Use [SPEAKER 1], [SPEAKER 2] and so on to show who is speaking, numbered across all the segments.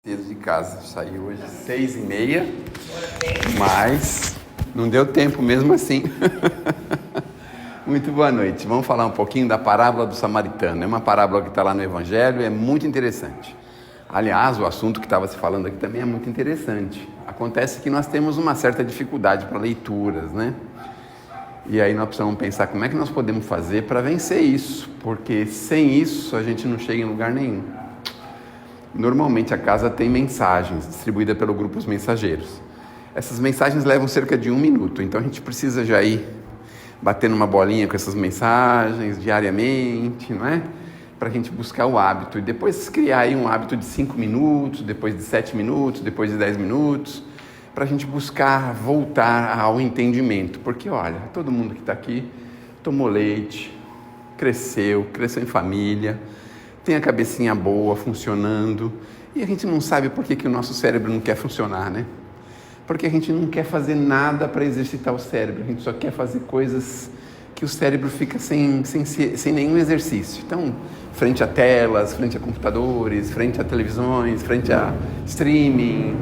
[SPEAKER 1] Cedo de casa, saí hoje 6h30, mas não deu tempo mesmo assim. Muito boa noite, vamos falar um pouquinho da parábola do samaritano. É uma parábola que está lá no Evangelho, é muito interessante. Aliás, o assunto que estava se falando aqui também é muito interessante. Acontece que nós temos uma certa dificuldade para leituras, né? E aí nós precisamos pensar como é que nós podemos fazer para vencer isso, porque sem isso a gente não chega em lugar nenhum. Normalmente a casa tem mensagens distribuídas pelo grupo Os Mensageiros. Essas mensagens levam cerca de 1 minuto, então a gente precisa já ir batendo uma bolinha com essas mensagens diariamente, não é? Para a gente buscar o hábito e depois criar aí um hábito de 5 minutos, depois de 7 minutos, depois de 10 minutos, para a gente buscar voltar ao entendimento. Porque olha, todo mundo que está aqui tomou leite, cresceu em família, tem a cabecinha boa, funcionando, e a gente não sabe por que o nosso cérebro não quer funcionar, né? Porque a gente não quer fazer nada para exercitar o cérebro, a gente só quer fazer coisas que o cérebro fica sem nenhum exercício. Então, frente a telas, frente a computadores, frente a televisões, frente a streaming,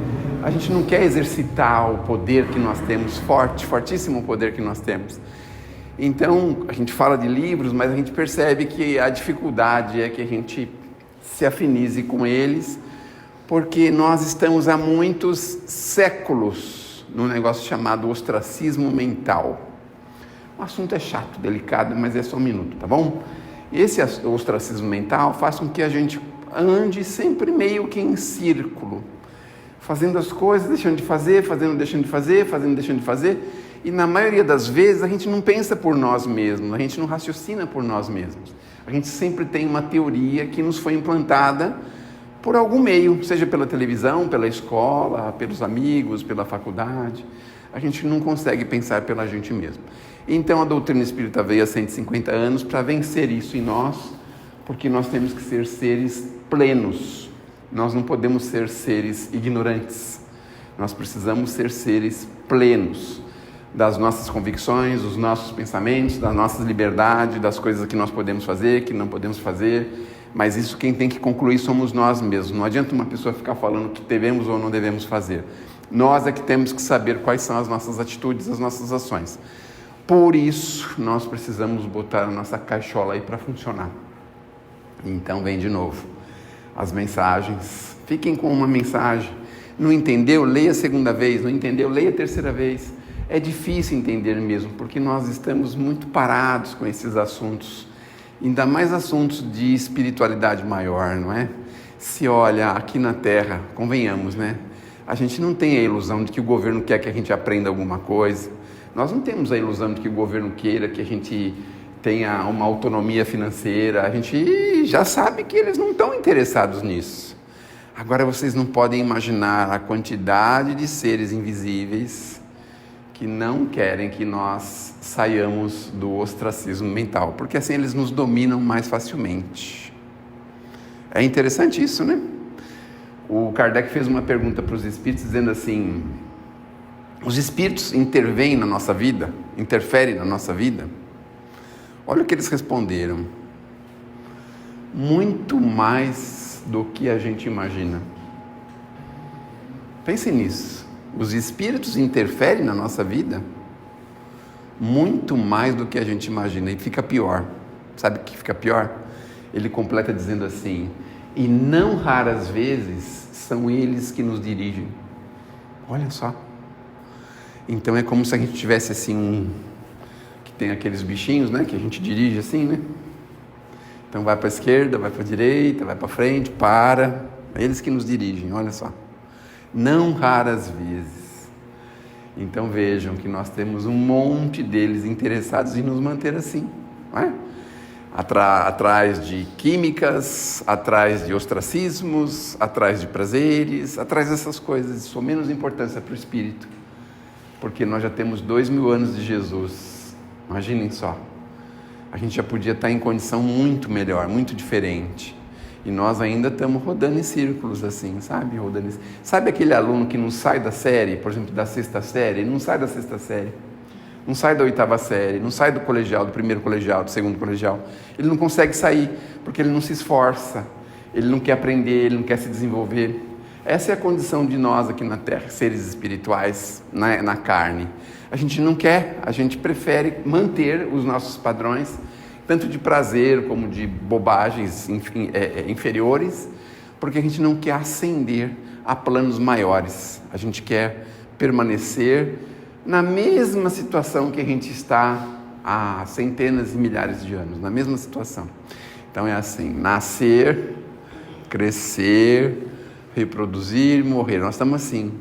[SPEAKER 1] a gente não quer exercitar o poder que nós temos, fortíssimo poder que nós temos. Então, a gente fala de livros, mas a gente percebe que a dificuldade é que a gente se afinize com eles, porque nós estamos há muitos séculos num negócio chamado ostracismo mental. O assunto é chato, delicado, mas é só 1 minuto, tá bom? Esse ostracismo mental faz com que a gente ande sempre meio que em círculo, fazendo as coisas, deixando de fazer, fazendo, deixando de fazer, fazendo, deixando de fazer. E na maioria das vezes a gente não pensa por nós mesmos, a gente não raciocina por nós mesmos. A gente sempre tem uma teoria que nos foi implantada por algum meio, seja pela televisão, pela escola, pelos amigos, pela faculdade. A gente não consegue pensar pela gente mesmo. Então a doutrina espírita veio há 150 anos para vencer isso em nós, porque nós temos que ser seres plenos. Nós não podemos ser seres ignorantes. Nós precisamos ser seres plenos das nossas convicções, dos nossos pensamentos, das nossas liberdades, das coisas que nós podemos fazer, que não podemos fazer, mas isso quem tem que concluir somos nós mesmos. Não adianta uma pessoa ficar falando o que devemos ou não devemos fazer. Nós é que temos que saber quais são as nossas atitudes, as nossas ações. Por isso, nós precisamos botar a nossa caixola aí para funcionar. Então, vem de novo. As mensagens, fiquem com uma mensagem. Não entendeu? Leia a 2ª vez. Não entendeu? Leia a 3ª vez. É difícil entender mesmo, porque nós estamos muito parados com esses assuntos, ainda mais assuntos de espiritualidade maior, não é? Se olha aqui na Terra, convenhamos, né? A gente não tem a ilusão de que o governo quer que a gente aprenda alguma coisa, nós não temos a ilusão de que o governo queira que a gente tenha uma autonomia financeira, a gente já sabe que eles não estão interessados nisso. Agora vocês não podem imaginar a quantidade de seres invisíveis que não querem que nós saiamos do ostracismo mental, porque assim eles nos dominam mais facilmente. É interessante isso, né? O Kardec fez uma pergunta para os espíritos dizendo assim: os espíritos intervêm na nossa vida? Interferem na nossa vida? Olha o que eles responderam: muito mais do que a gente imagina. Pense nisso. Os espíritos interferem na nossa vida muito mais do que a gente imagina, e fica pior. Sabe o que fica pior? Ele completa dizendo assim: e não raras vezes são eles que nos dirigem. Olha só. Então é como se a gente tivesse assim que tem aqueles bichinhos, né, que a gente dirige assim, né? Então vai para a esquerda, vai para a direita, vai para frente, para. É eles que nos dirigem, olha só. Não raras vezes. Então vejam que nós temos um monte deles interessados em nos manter assim, não é? Atrás de químicas, atrás de ostracismos, atrás de prazeres, atrás dessas coisas de sua menos importância para o espírito, porque nós já temos 2000 anos de Jesus. Imaginem só, a gente já podia estar em condição muito melhor, muito diferente. E nós ainda estamos rodando em círculos assim, sabe? Sabe aquele aluno que não sai da série, por exemplo, da 6ª série? Ele não sai da 6ª série, não sai da 8ª série, não sai do colegial, do 1º colegial, do 2º colegial. Ele não consegue sair, porque ele não se esforça, ele não quer aprender, ele não quer se desenvolver. Essa é a condição de nós aqui na Terra, seres espirituais, na carne. A gente não quer, a gente prefere manter os nossos padrões, tanto de prazer como de bobagens inferiores, porque a gente não quer ascender a planos maiores. A gente quer permanecer na mesma situação que a gente está há centenas e milhares de anos, na mesma situação. Então é assim, nascer, crescer, reproduzir, morrer. Nós estamos assim.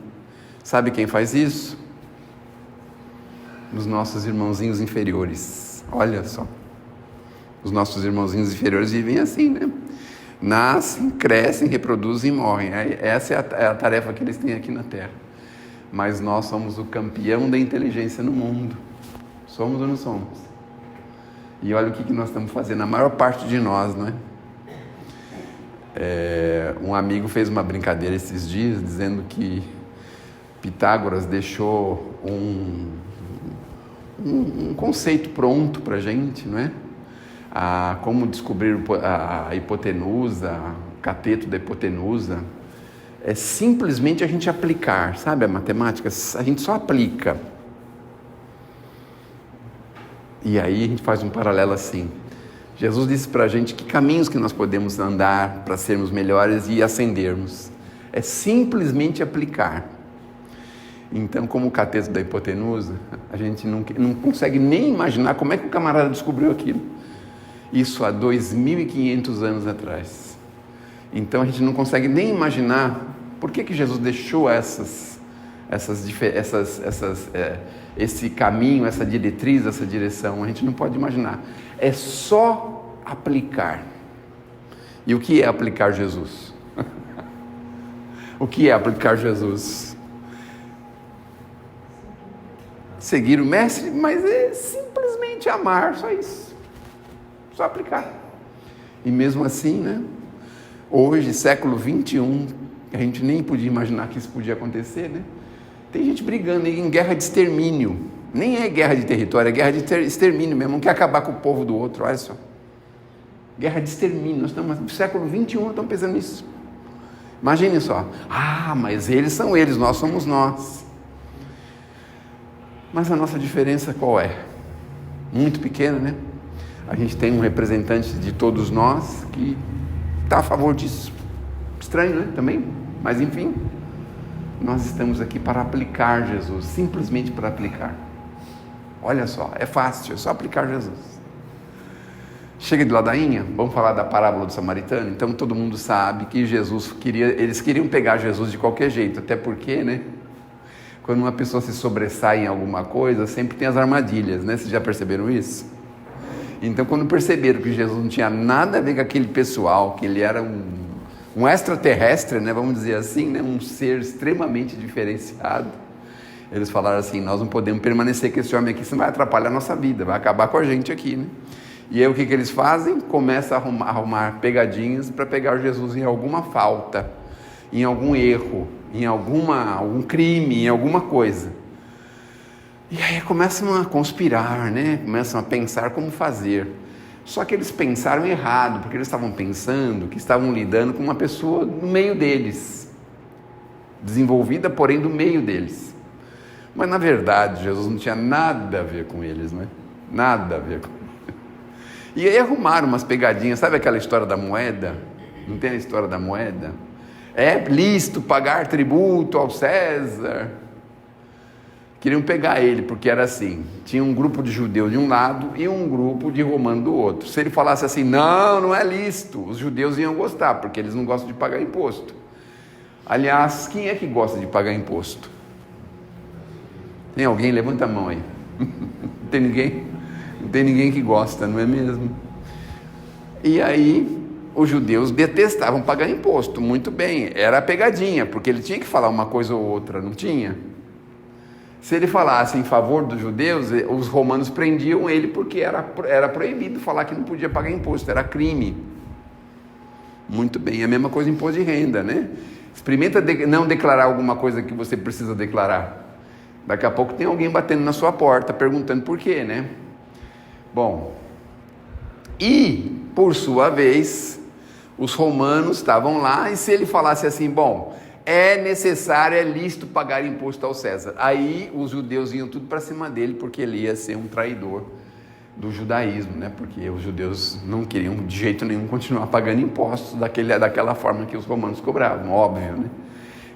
[SPEAKER 1] Sabe quem faz isso? Os nossos irmãozinhos inferiores. Olha só. Os nossos irmãozinhos inferiores vivem assim, né? Nascem, crescem, reproduzem e morrem. Essa é a tarefa que eles têm aqui na Terra. Mas nós somos o campeão da inteligência no mundo. Somos ou não somos? E olha o que nós estamos fazendo, a maior parte de nós, não é? Um amigo fez uma brincadeira esses dias, dizendo que Pitágoras deixou um conceito pronto para a gente, não é? Como descobrir a hipotenusa, o cateto da hipotenusa. É simplesmente a gente aplicar, sabe a matemática? A gente só aplica. E aí a gente faz um paralelo assim. Jesus disse para a gente que caminhos que nós podemos andar para sermos melhores e ascendermos. É simplesmente aplicar. Então, como o cateto da hipotenusa, a gente não consegue nem imaginar como é que o camarada descobriu aquilo. Isso há 2.500 anos atrás. Então, a gente não consegue nem imaginar por que Jesus deixou esse caminho, essa diretriz, essa direção. A gente não pode imaginar. É só aplicar. E o que é aplicar Jesus? O que é aplicar Jesus? Seguir o mestre, mas é simplesmente amar, só isso. Só aplicar. E mesmo assim, né? Hoje, século 21, a gente nem podia imaginar que isso podia acontecer, né? Tem gente brigando em guerra de extermínio. Nem é guerra de território, é guerra de extermínio mesmo. Não quer acabar com o povo do outro, olha só. Guerra de extermínio. Nós estamos no século 21, estamos pensando nisso. Imaginem só. Mas eles são eles, nós somos nós. Mas a nossa diferença qual é? Muito pequena, né? A gente tem um representante de todos nós que está a favor disso. Estranho, né? Também. Mas enfim, nós estamos aqui para aplicar Jesus, simplesmente para aplicar. Olha só, é fácil, é só aplicar Jesus. Chega de ladainha, vamos falar da parábola do samaritano. Então todo mundo sabe que eles queriam pegar Jesus de qualquer jeito, até porque, né? Quando uma pessoa se sobressai em alguma coisa, sempre tem as armadilhas, né? Vocês já perceberam isso? Então, quando perceberam que Jesus não tinha nada a ver com aquele pessoal, que ele era um extraterrestre, né? Vamos dizer assim, né? Um ser extremamente diferenciado, eles falaram assim: nós não podemos permanecer com esse homem aqui, senão vai atrapalhar a nossa vida, vai acabar com a gente aqui, né? E aí o que eles fazem? Começam a arrumar pegadinhas para pegar Jesus em alguma falta, em algum erro, em algum crime, em alguma coisa. E aí começam a conspirar, né? Começam a pensar como fazer. Só que eles pensaram errado, porque eles estavam pensando que estavam lidando com uma pessoa no meio deles, desenvolvida, porém do meio deles. Mas na verdade Jesus não tinha nada a ver com eles, né? Nada a ver com eles. E aí arrumaram umas pegadinhas. Sabe aquela história da moeda? Não tem a história da moeda? É lícito pagar tributo ao César. Queriam pegar ele, porque era assim, tinha um grupo de judeus de um lado e um grupo de romano do outro. Se ele falasse assim, não é lícito, os judeus iam gostar, porque eles não gostam de pagar imposto. Aliás, quem é que gosta de pagar imposto? Tem alguém? Levanta a mão aí. Não tem ninguém? Não tem ninguém que gosta, não é mesmo? E aí, os judeus detestavam pagar imposto, muito bem, era a pegadinha, porque ele tinha que falar uma coisa ou outra, não tinha? Se ele falasse em favor dos judeus, os romanos prendiam ele, porque era proibido falar que não podia pagar imposto, era crime. Muito bem, é a mesma coisa imposto de renda, né? Experimenta não declarar alguma coisa que você precisa declarar. Daqui a pouco tem alguém batendo na sua porta, perguntando por quê, né? Bom, e por sua vez, os romanos estavam lá, e se ele falasse assim, bom, é necessário, é lícito pagar imposto ao César. Aí os judeus iam tudo para cima dele, porque ele ia ser um traidor do judaísmo, né? Porque os judeus não queriam de jeito nenhum continuar pagando impostos daquela forma que os romanos cobravam, óbvio, né?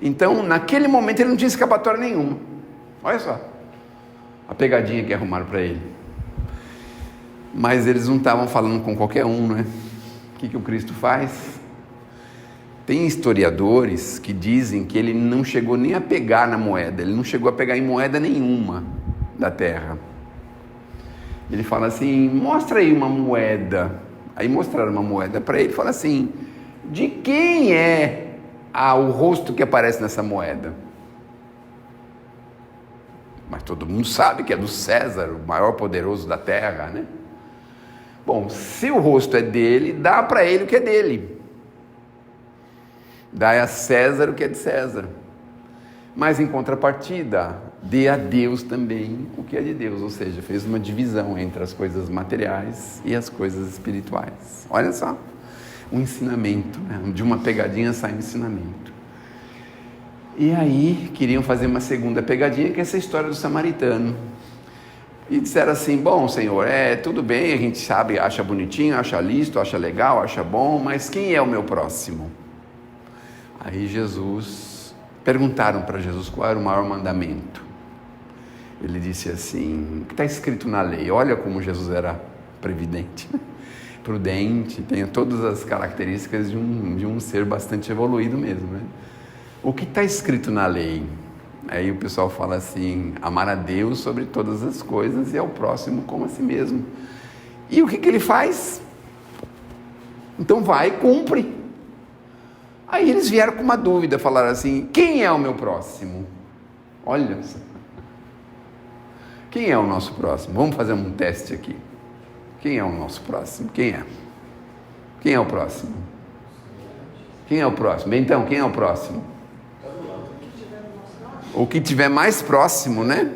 [SPEAKER 1] Então, naquele momento ele não tinha escapatória nenhuma. Olha só a pegadinha que arrumaram para ele. Mas eles não estavam falando com qualquer um, né? O que o Cristo faz? Tem historiadores que dizem que ele não chegou nem a pegar na moeda, ele não chegou a pegar em moeda nenhuma da terra. Ele fala assim: mostra aí uma moeda. Aí mostraram uma moeda para ele e fala assim: de quem é o rosto que aparece nessa moeda? Mas todo mundo sabe que é do César, o maior poderoso da terra, né? Bom, se o rosto é dele, dá para ele o que é dele. Dá a César o que é de César. Mas em contrapartida, dê a Deus também o que é de Deus. Ou seja, fez uma divisão entre as coisas materiais e as coisas espirituais. Olha só, um ensinamento, né? De uma pegadinha sai um ensinamento. E aí, queriam fazer uma segunda pegadinha, que é essa história do samaritano. E disseram assim: bom, Senhor, tudo bem, a gente sabe, acha bonitinho, acha lícito, acha legal, acha bom, mas quem é o meu próximo? Aí perguntaram para Jesus qual era o maior mandamento. Ele disse assim: o que está escrito na lei? Olha como Jesus era previdente, prudente, tem todas as características de um ser bastante evoluído mesmo, né? O que está escrito na lei? Aí o pessoal fala assim: amar a Deus sobre todas as coisas e ao próximo como a si mesmo. E o que ele faz? Então vai, cumpre. Aí eles vieram com uma dúvida, falaram assim: quem é o meu próximo? Olha só. Quem é o nosso próximo? Vamos fazer um teste aqui. Quem é o nosso próximo? Quem é? Quem é o próximo? Quem é o próximo? Então, quem é o próximo? O que tiver mais próximo, né?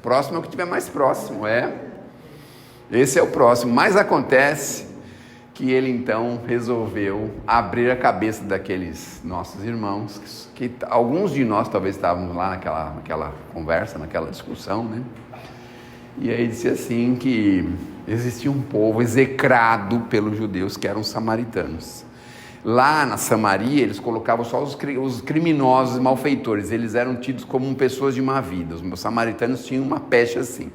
[SPEAKER 1] Próximo é o que tiver mais próximo, Esse é o próximo. Mas acontece que ele então resolveu abrir a cabeça daqueles nossos irmãos, que alguns de nós talvez estávamos lá naquela conversa, naquela discussão, né? E aí disse assim que existia um povo execrado pelos judeus que eram samaritanos. Lá na Samaria eles colocavam só os criminosos e malfeitores, eles eram tidos como pessoas de má vida. Os samaritanos tinham uma peste assim.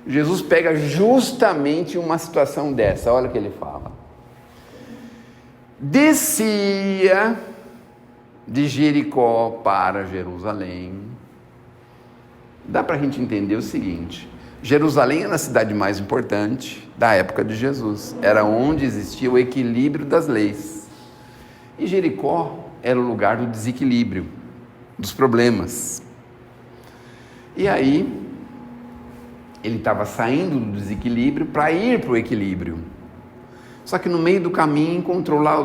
[SPEAKER 1] Jesus pega justamente uma situação dessa, olha o que ele fala: descia de Jericó para Jerusalém. Dá para a gente entender o seguinte: Jerusalém era a cidade mais importante da época de Jesus, era onde existia o equilíbrio das leis, e Jericó era o lugar do desequilíbrio, dos problemas. E aí ele estava saindo do desequilíbrio para ir para o equilíbrio. Só que no meio do caminho encontrou lá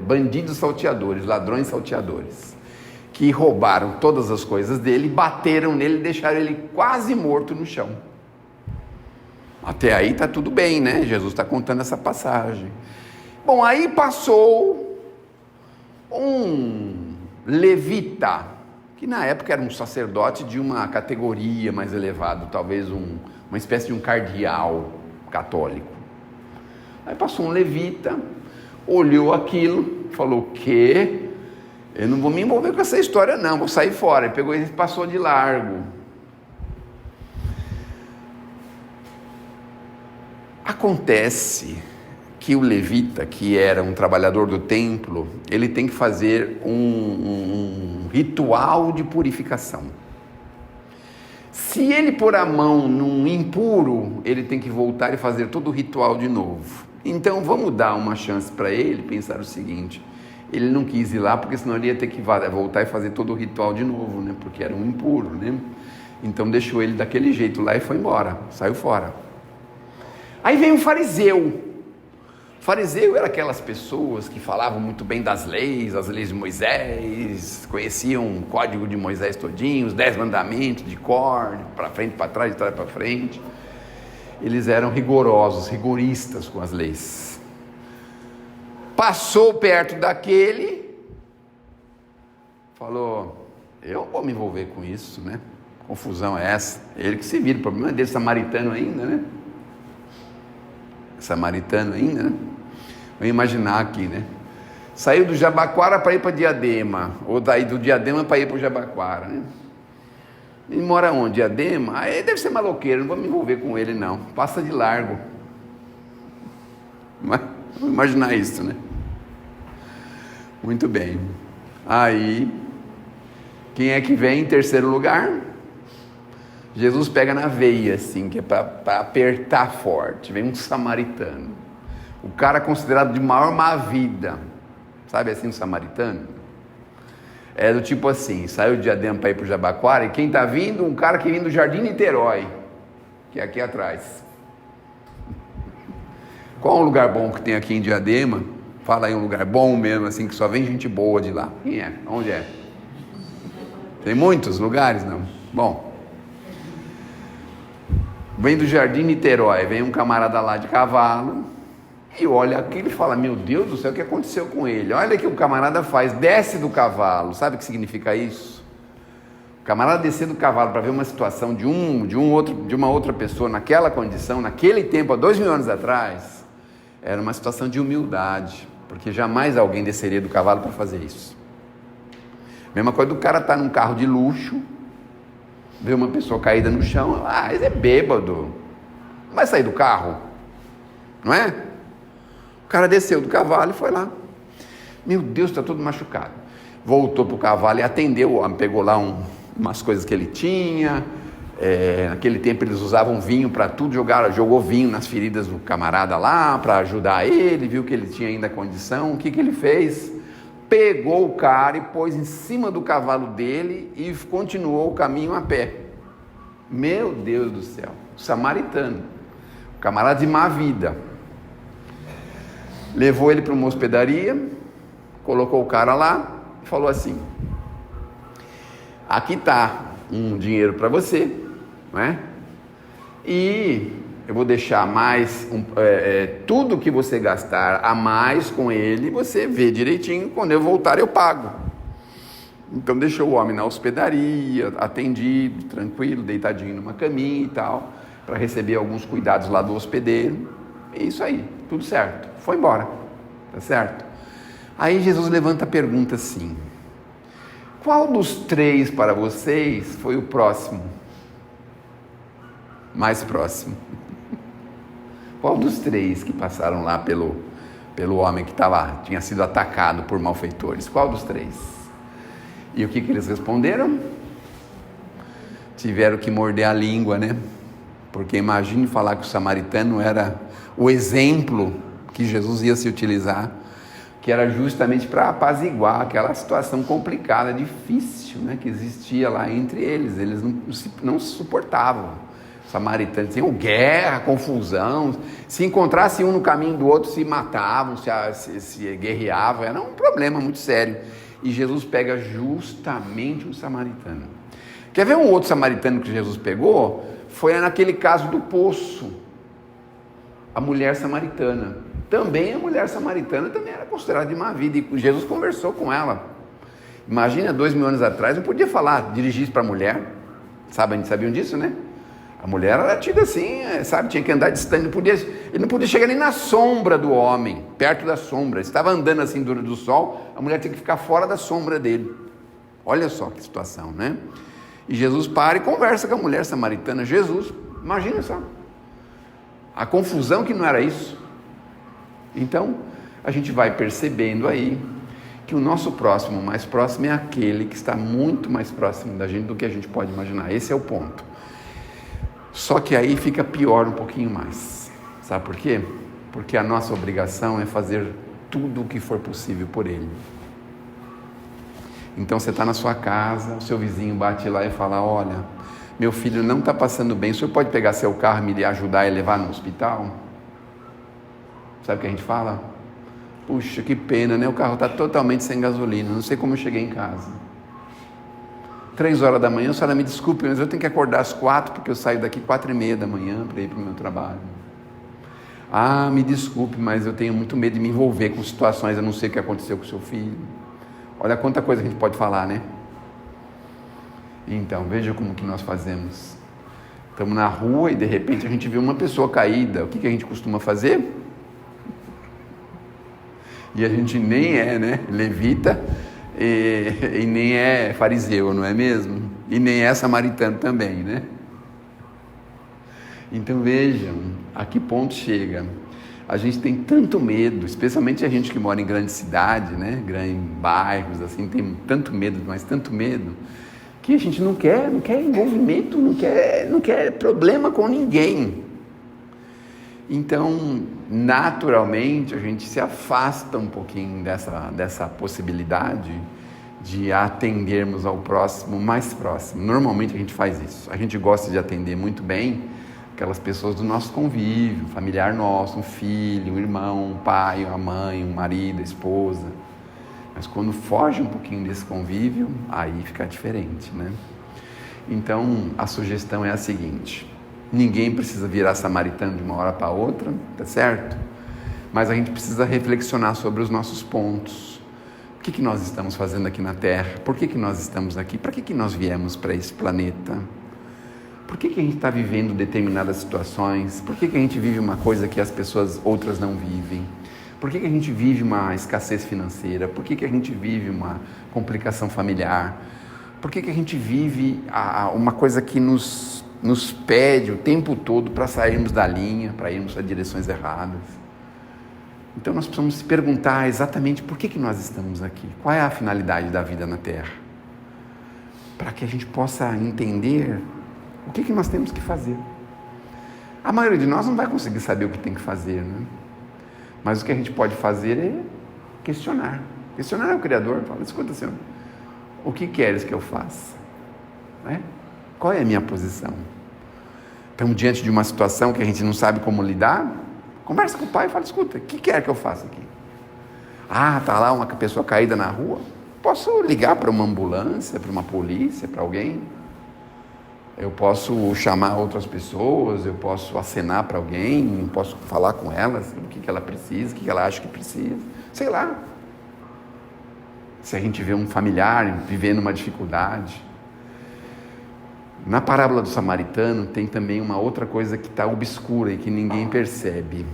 [SPEAKER 1] bandidos salteadores, ladrões salteadores, que roubaram todas as coisas dele, bateram nele e deixaram ele quase morto no chão. Até aí está tudo bem, né? Jesus está contando essa passagem. Bom, aí passou um levita, que na época era um sacerdote de uma categoria mais elevada, talvez uma espécie de um cardeal católico. Aí passou um levita, olhou aquilo, falou: o quê? Eu não vou me envolver com essa história não, vou sair fora. Ele pegou e passou de largo. Acontece que o levita, que era um trabalhador do templo, ele tem que fazer um ritual de purificação. Se ele pôr a mão num impuro, ele tem que voltar e fazer todo o ritual de novo. Então vamos dar uma chance para ele pensar o seguinte: ele não quis ir lá porque senão ele ia ter que voltar e fazer todo o ritual de novo, né? Porque era um impuro, né? Então deixou ele daquele jeito lá e foi embora, saiu fora. Aí vem um fariseu. O fariseu era aquelas pessoas que falavam muito bem das leis, as leis de Moisés, conheciam o código de Moisés todinho, os 10 mandamentos de cor, para frente, para trás, de trás para frente. Eles eram rigorosos, rigoristas com as leis. Passou perto daquele, falou, eu vou me envolver com isso, né? Confusão é essa? Ele que se vira, o problema é dele, samaritano ainda, né? Samaritano ainda, né? Vou imaginar aqui, né? Saiu do Jabaquara para ir para Diadema, ou daí do Diadema para ir para o Jabaquara, né? Ele mora onde? Diadema? Aí deve ser maloqueiro, não vou me envolver com ele não, passa de largo. Mas, vou imaginar isso, né? Muito bem. Aí, quem é que vem em terceiro lugar? Jesus pega na veia, assim, que é para apertar forte. Vem um samaritano. O cara considerado de maior má vida. Sabe assim, um samaritano? É do tipo assim, saiu de Diadema para ir para o Jabaquara, e quem está vindo? Um cara que vem do Jardim Niterói, que é aqui atrás. Qual é um lugar bom que tem aqui em Diadema? Fala aí um lugar bom mesmo, assim, que só vem gente boa de lá. Quem é? Onde é? Tem muitos lugares, não? Bom, vem do Jardim Niterói, vem um camarada lá de cavalo, e olha aqui, ele fala, meu Deus do céu, o que aconteceu com ele? Olha o que o camarada faz, desce do cavalo, sabe o que significa isso? O camarada descer do cavalo para ver uma situação de uma outra pessoa naquela condição, naquele tempo, há 2000 anos atrás, era uma situação de humildade, porque jamais alguém desceria do cavalo para fazer isso. Mesma coisa do cara estar num carro de luxo, ver uma pessoa caída no chão, ele é bêbado, não vai sair do carro, não é? O cara desceu do cavalo e foi lá. Meu Deus, está todo machucado. Voltou para o cavalo e atendeu o homem, pegou lá umas coisas que ele tinha. Naquele tempo eles usavam vinho para tudo, jogou vinho nas feridas do camarada lá, para ajudar ele, viu que ele tinha ainda condição. O que ele fez? Pegou o cara e pôs em cima do cavalo dele e continuou o caminho a pé. Meu Deus do céu, samaritano, camarada de má vida. Levou ele para uma hospedaria, colocou o cara lá e falou assim, aqui está um dinheiro para você, não é? E eu vou deixar mais, tudo que você gastar a mais com ele, você vê direitinho, quando eu voltar eu pago. Então deixou o homem na hospedaria, atendido, tranquilo, deitadinho numa caminha e tal, para receber alguns cuidados lá do hospedeiro. É isso aí, tudo certo. Foi embora, tá certo? Aí Jesus levanta a pergunta assim, qual dos 3 para vocês foi o próximo? Mais próximo. Qual dos 3 que passaram lá pelo homem que tinha sido atacado por malfeitores? Qual dos 3? E o que eles responderam? Tiveram que morder a língua, né? Porque imagine falar que o samaritano era o exemplo que Jesus ia se utilizar, que era justamente para apaziguar aquela situação complicada, difícil, né, que existia lá entre eles. Eles não se suportavam. Os samaritanos tinham guerra, confusão, se encontrasse um no caminho do outro, se matavam, se guerreavam, era um problema muito sério. E Jesus pega justamente um samaritano. Quer ver um outro samaritano que Jesus pegou? Foi naquele caso do poço, a mulher samaritana. Também a mulher samaritana também era considerada de má vida, e Jesus conversou com ela. Imagina, 2000 anos atrás, não podia falar, dirigir para a mulher, sabiam disso, né? A mulher era tida assim, tinha que andar distante, ele não podia chegar nem na sombra do homem, perto da sombra. Estava andando assim do sol, a mulher tinha que ficar fora da sombra dele. Olha só que situação, né? E Jesus para e conversa com a mulher samaritana. Jesus, imagina só, a confusão que não era isso. Então, a gente vai percebendo aí que o nosso próximo, mais próximo, é aquele que está muito mais próximo da gente do que a gente pode imaginar. Esse é o ponto. Só que aí fica pior um pouquinho mais. Sabe por quê? Porque a nossa obrigação é fazer tudo o que for possível por ele. Então você está na sua casa, o seu vizinho bate lá e fala, olha, meu filho não está passando bem, o senhor pode pegar seu carro e me ajudar e levar no hospital? Sabe o que a gente fala? Puxa, que pena, né? O carro está totalmente sem gasolina, não sei como eu cheguei em casa. 3 horas da manhã, a senhora me desculpe, mas eu tenho que acordar às 4, porque eu saio daqui 4h30 da manhã para ir para o meu trabalho. Ah, me desculpe, mas eu tenho muito medo de me envolver com situações, eu não sei o que aconteceu com o seu filho. Olha quanta coisa que a gente pode falar, né? Então, veja como que nós fazemos. Estamos na rua e de repente a gente vê uma pessoa caída. O que a gente costuma fazer? E a gente nem é, né, levita e nem é fariseu, não é mesmo? E nem é samaritano também, né? Então vejam a que ponto chega. A gente tem tanto medo, especialmente a gente que mora em grande cidade, né, em bairros, assim, tem tanto medo, mas tanto medo, que a gente não quer envolvimento, não quer problema com ninguém. Então, naturalmente, a gente se afasta um pouquinho dessa possibilidade de atendermos ao próximo mais próximo. Normalmente a gente faz isso. A gente gosta de atender muito bem aquelas pessoas do nosso convívio, familiar nosso, um filho, um irmão, um pai, uma mãe, um marido, a esposa. Mas quando foge um pouquinho desse convívio, aí fica diferente, né? Então, a sugestão é a seguinte: ninguém precisa virar samaritano de uma hora para outra, tá certo? Mas a gente precisa reflexionar sobre os nossos pontos. O que nós estamos fazendo aqui na Terra? Por que nós estamos aqui? Para que nós viemos para esse planeta? Por que a gente está vivendo determinadas situações? Por que a gente vive uma coisa que as pessoas outras não vivem? Por que a gente vive uma escassez financeira? Por que a gente vive uma complicação familiar? Por que a gente vive uma coisa que nos pede o tempo todo para sairmos da linha, para irmos para direções erradas? Então nós precisamos se perguntar exatamente por que nós estamos aqui, qual é a finalidade da vida na Terra, para que a gente possa entender o que nós temos que fazer. A maioria de nós não vai conseguir saber o que tem que fazer, né? Mas o que a gente pode fazer é questionar o Criador. Fala: escuta, Senhor, o que queres que eu faça? Né? Qual é a minha posição? Estamos diante de uma situação que a gente não sabe como lidar. Conversa com o Pai e fala: escuta, o que quer que eu faça aqui? Está lá uma pessoa caída na rua. Posso ligar para uma ambulância, para uma polícia, para alguém? Eu posso chamar outras pessoas, eu posso acenar para alguém, eu posso falar com elas o que ela precisa, o que ela acha que precisa, sei lá. Se a gente vê um familiar vivendo uma dificuldade. Na parábola do samaritano tem também uma outra coisa que está obscura e que ninguém percebe.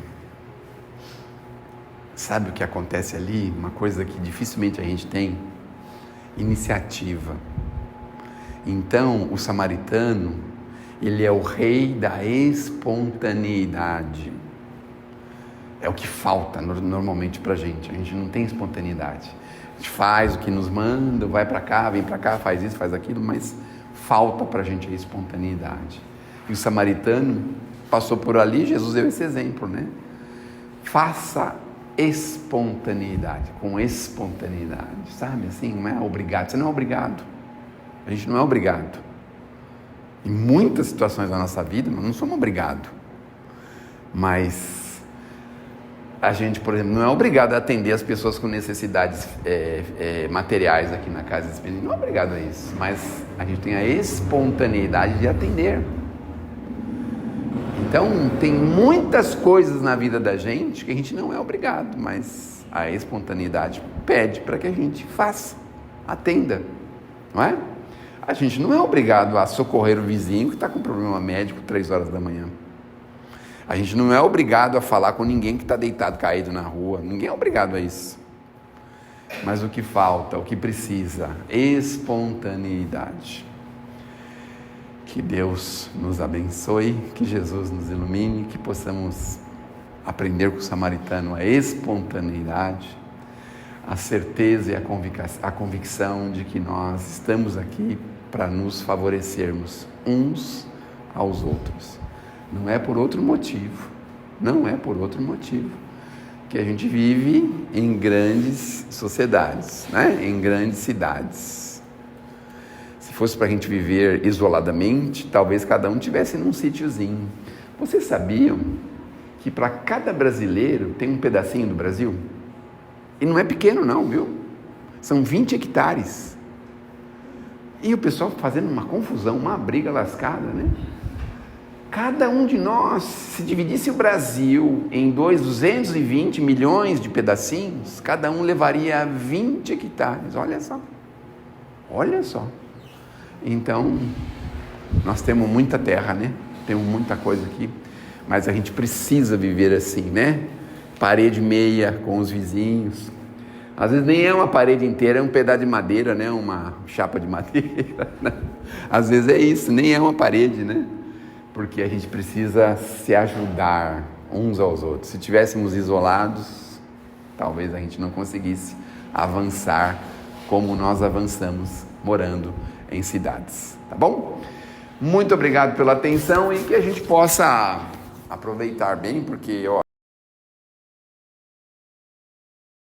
[SPEAKER 1] Sabe o que acontece ali? Uma coisa que dificilmente a gente tem: iniciativa. Então, o samaritano, ele é o rei da espontaneidade. É o que falta normalmente para a gente não tem espontaneidade. A gente faz o que nos manda, vai para cá, vem para cá, faz isso, faz aquilo, mas falta para a gente a espontaneidade. E o samaritano passou por ali, Jesus deu esse exemplo, né? Faça espontaneidade, com espontaneidade, sabe? Assim, não é obrigado, você não é obrigado. A gente não é obrigado. Em muitas situações da nossa vida, nós não somos obrigados. Mas a gente, por exemplo, não é obrigado a atender as pessoas com necessidades materiais aqui na casa espírita. Não é obrigado a isso. Mas a gente tem a espontaneidade de atender. Então, tem muitas coisas na vida da gente que a gente não é obrigado, mas a espontaneidade pede para que a gente faça, atenda, não é? A gente não é obrigado a socorrer o vizinho que está com problema médico 3 horas da manhã. A gente não é obrigado a falar com ninguém que está deitado, caído na rua. Ninguém é obrigado a isso. Mas o que falta, o que precisa? Espontaneidade. Que Deus nos abençoe, que Jesus nos ilumine, que possamos aprender com o samaritano a espontaneidade, a certeza e a convicção de que nós estamos aqui para nos favorecermos uns aos outros. Não é por outro motivo que a gente vive em grandes sociedades, né? Em grandes cidades. Se fosse para a gente viver isoladamente, talvez cada um tivesse num sítiozinho. Vocês sabiam que para cada brasileiro tem um pedacinho do Brasil? E não é pequeno não, viu? São 20 hectares. E o pessoal fazendo uma confusão, uma briga lascada, né? Cada um de nós, se dividisse o Brasil em 220 milhões de pedacinhos, cada um levaria 20 hectares, olha só. Olha só. Então, nós temos muita terra, né? Temos muita coisa aqui, mas a gente precisa viver assim, né? Parede meia com os vizinhos. Às vezes nem é uma parede inteira, é um pedaço de madeira, né? Uma chapa de madeira, né? Às vezes é isso, nem é uma parede, né? Porque a gente precisa se ajudar uns aos outros. Se tivéssemos isolados, talvez a gente não conseguisse avançar como nós avançamos morando em cidades, tá bom? Muito obrigado pela atenção e que a gente possa aproveitar bem, porque